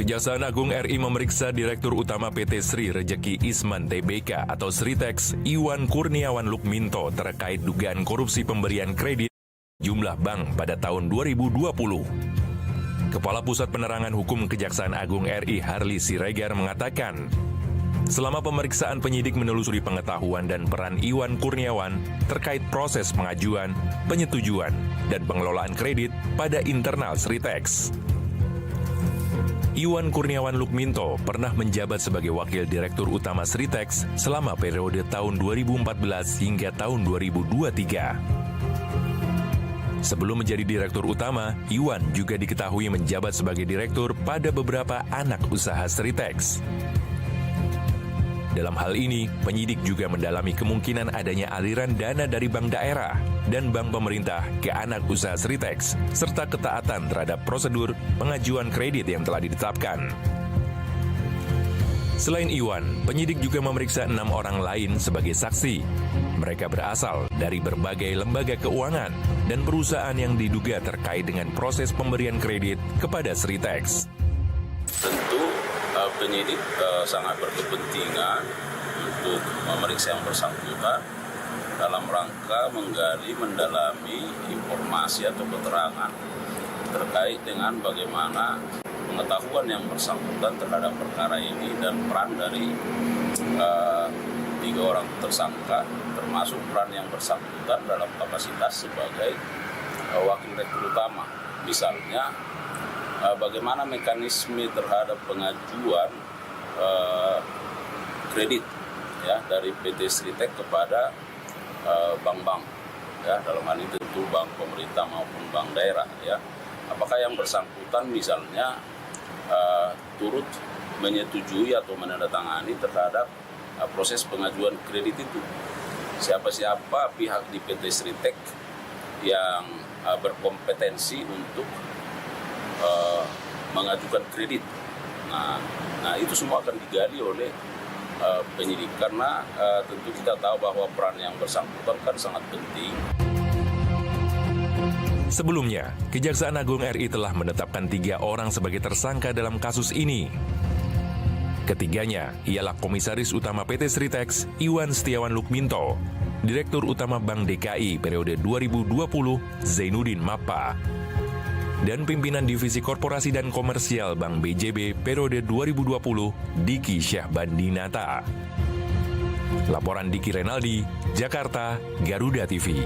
Kejaksaan Agung RI memeriksa Direktur Utama PT Sri Rejeki Isman Tbk atau Sritex Iwan Kurniawan Lukminto terkait dugaan korupsi pemberian kredit jumlah bank pada tahun 2020. Kepala Pusat Penerangan Hukum Kejaksaan Agung RI Harli Siregar mengatakan, selama pemeriksaan penyidik menelusuri pengetahuan dan peran Iwan Kurniawan terkait proses pengajuan, penyetujuan, dan pengelolaan kredit pada internal Sritex. Iwan Kurniawan Lukminto pernah menjabat sebagai Wakil Direktur Utama Sritex selama periode tahun 2014 hingga tahun 2023. Sebelum menjadi Direktur Utama, Iwan juga diketahui menjabat sebagai Direktur pada beberapa anak usaha Sritex. Dalam hal ini, penyidik juga mendalami kemungkinan adanya aliran dana dari bank daerah dan bank pemerintah ke anak usaha Sritex, serta ketaatan terhadap prosedur pengajuan kredit yang telah ditetapkan. Selain Iwan, penyidik juga memeriksa 6 orang lain sebagai saksi. Mereka berasal dari berbagai lembaga keuangan dan perusahaan yang diduga terkait dengan proses pemberian kredit kepada Sritex. Tentu penyidik sangat berkepentingan untuk memeriksa yang bersangkutan dalam rangka menggali, mendalami informasi atau keterangan terkait dengan bagaimana pengetahuan yang bersangkutan terhadap perkara ini dan peran dari 3 orang tersangka, termasuk peran yang bersangkutan dalam kapasitas sebagai Wakil Direktur Utama. Misalnya, bagaimana mekanisme terhadap pengajuan kredit ya dari PT Sritex kepada bank-bank ya, dalam hal ini tentu bank pemerintah maupun bank daerah ya. Apakah yang bersangkutan misalnya turut menyetujui atau menandatangani terhadap proses pengajuan kredit itu? Siapa-siapa pihak di PT Sritex yang berkompetensi untuk mengajukan kredit. Nah itu semua akan digali oleh penyidik karena tentu kita tahu bahwa peran yang bersangkutan kan sangat penting. Sebelumnya, Kejaksaan Agung RI telah menetapkan 3 orang sebagai tersangka dalam kasus ini. Ketiganya ialah Komisaris Utama PT Sritex Iwan Setiawan Lukminto, Direktur Utama Bank DKI periode 2020 Zainuddin Mappa, dan pimpinan Divisi Korporasi dan Komersial Bank BJB periode 2020 Diki Syahbandinata. Laporan Diki Renaldi, Jakarta, Garuda TV.